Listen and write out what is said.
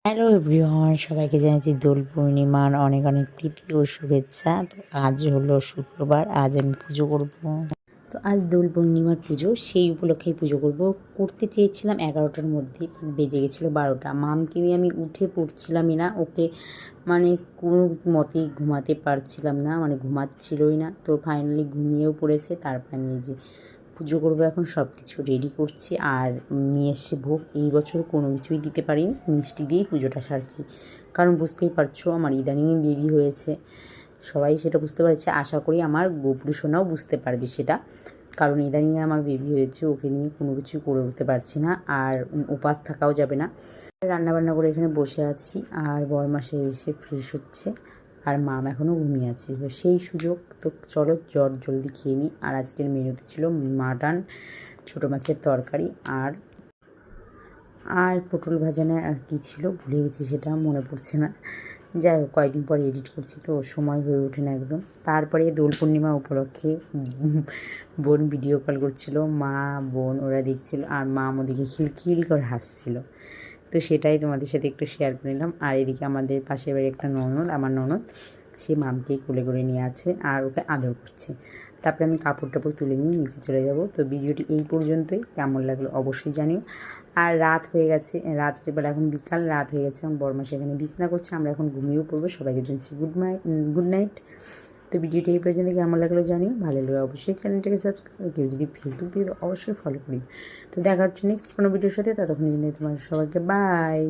Hello everyone, সবাইকে জানাচ্ছি দোল পূর্ণিমার অনেক অনেক প্রীতি ও শুভেচ্ছা। তো আজ হলো শুক্রবার, আজ আমি পুজো করব। তো আজ দোল পূর্ণিমার পুজো, সেই উপলক্ষেই পুজো করতে চেয়েছিলাম 11টার মধ্যে, বেজে গেছিলো 12টা। মামকে নিয়ে আমি উঠে পড়ছিলামই না, ওকে মানে কোনো মতেই ঘুমাতে পারছিলাম না, মানে ঘুমাচ্ছিলই না। তো ফাইনালি ঘুমিয়েও পড়েছে। তারপর আমি যে পুজো করবো এখন সব কিছু রেডি করছি। আর নিয়ে এসে ভোগ, এই বছর কোনো কিছুই দিতে পারিনি, মিষ্টি দিয়েই পুজোটা সারছি। কারণ বুঝতেই পারছো আমার ইদানিং বেবি হয়েছে, সবাই সেটা বুঝতে পারছে। আশা করি আমার গোপুরু সোনাও বুঝতে পারবে সেটা, কারণ ইদানিংয়ে আমার বেবি হয়েছে, ওকে নিয়ে কোনো কিছুই করে উঠতে পারছি না। আর উপাস থাকাও যাবে না। রান্নাবান্না করে এখানে বসে আছি, আর বরমাসে এসে ফ্রেশ হচ্ছে, আর মাম এখনও ঘুমিয়ে আছে। তো সেই সুযোগ, তো চলো জলদি খেয়ে নিই। আর আজকের মেনুতে ছিল মাটন, ছোটো মাছের তরকারি, আর আর পটল ভাজা না আর কী ছিল ভুলে গেছি, সেটা মনে পড়ছে না। যাই হোক, কয়েকদিন পরে এডিট করছি তো সময় হয়ে ওঠে না একদম। তারপরে দোল পূর্ণিমা উপলক্ষে বোন ভিডিও কল করছিল, মা বোন ওরা দেখছিল, আর মা ওদিকে খিলখিল করে হাসছিল। তো সেটাই তোমাদের সাথে একটু শেয়ার করে নিলাম। আর এদিকে আমাদের পাশের বাড়ির একটা ননদ, আমার ননদ, সে মামকে কোলে করে নিয়ে আছে আর ওকে আদর করছে। তারপরে আমি কাপড় টাপড় তুলে নিয়ে নিচে চলে যাব। তো ভিডিওটি এই পর্যন্তই, কেমন লাগলো অবশ্যই জানিও। আর রাত হয়ে গেছে, রাত্রিবেলা এখন বিকাল, রাত হয়ে গেছে, এবং বরমা সেখানে বিছনা করছে, আমরা এখন ঘুমিয়েও পড়বো। সবাইকে জানছি গুড নাইট। তো ভিডিওটি এই পর্যন্ত কেমন লাগলো জানিও, ভালো লাগলে অবশ্যই চ্যানেলটাকে সাবস্ক্রাইব, কেউ যদি ফেসবুক থেকে অবশ্যই ফলো করি। তো দেখা হচ্ছে নেক্সট কোনো ভিডিওর সাথে, ততক্ষণ কিন্তু তোমার সবাইকে বাই।